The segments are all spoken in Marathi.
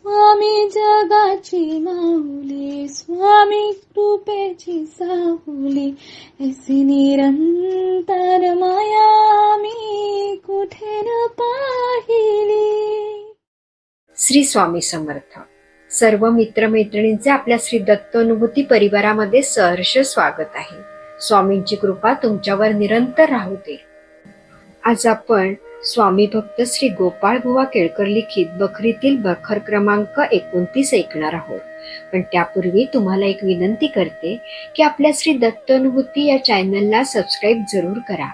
स्वामी जगाची माऊली, स्वामी कृपेची साहुली, ऐसी निरंतर माया मी कुठे न पाहिली. श्री स्वामी समर्थ. सर्व मित्रमैत्रिणींचे आपल्या श्री दत्तानुभूती परिवारामध्ये सहर्ष स्वागत आहे. स्वामींची कृपा तुमच्यावर निरंतर राहू दे. आज आपण स्वामी भक्त श्री गोपाळ बुवा केळकर लिखित बखरीतील बखर क्रमांक 29 ऐकणार आहोत. पण त्यापूर्वी तुम्हाला एक विनंती करते की आपल्या श्री दत्तानुभूती या चॅनलला सबस्क्राईब जरूर करा.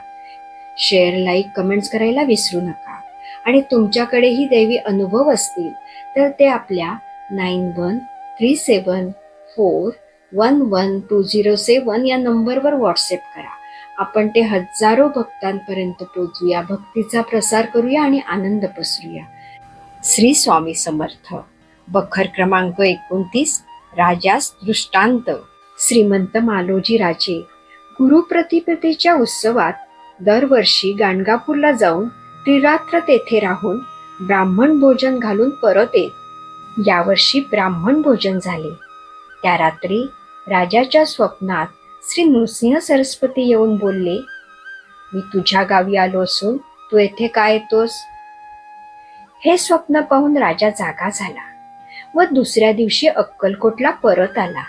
शेअर, लाईक, कमेंट्स करायला विसरू नका. आणि तुमच्याकडेही दैवी अनुभव असतील तर ते आपल्या 9137411207 या नंबरवर व्हॉट्सअप करा. आपण ते हजारो भक्तांपर्यंत पोहोचूया, भक्तीचा प्रसार करूया आणि आनंद पसरूया. श्री स्वामी समर्थ. बखर क्रमांक 29. राजास दृष्टांत. श्रीमंत मालोजी राजे गुरुप्रतिपदेच्या उत्सवात दरवर्षी गाणगापूरला जाऊन त्रिरात्र तेथे राहून ब्राह्मण भोजन घालून परत येत. यावर्षी ब्राह्मण भोजन झाले. त्या रात्री राजाच्या स्वप्नात श्री नृसिंह सरस्वती येऊन बोलले, मी तुझ्या गावी आलो असून तू येथे काय येतोस? हे स्वप्न पाहून राजा जागा झाला व दुसऱ्या दिवशी अक्कलकोटला परत आला.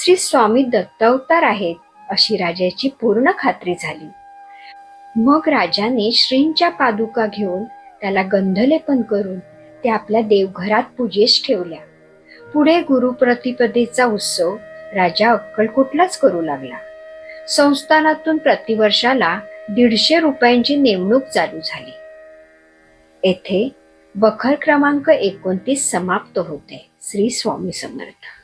श्री स्वामी दत्तावतार आहेत अशी राजाची पूर्ण खात्री झाली. मग राजाने श्रींच्या पादुका घेऊन त्याला गंधलेपन करून त्या आपल्या देवघरात पूजेस ठेवल्या. पुढे गुरुप्रतिपदेचा उत्सव राजा अक्कलकोटलाच करू लागला. संस्थानातून प्रतिवर्षाला 150 रुपयांची नेमणूक चालू झाली. येथे बखर क्रमांक 29 समाप्त होते. श्री स्वामी समर्थ.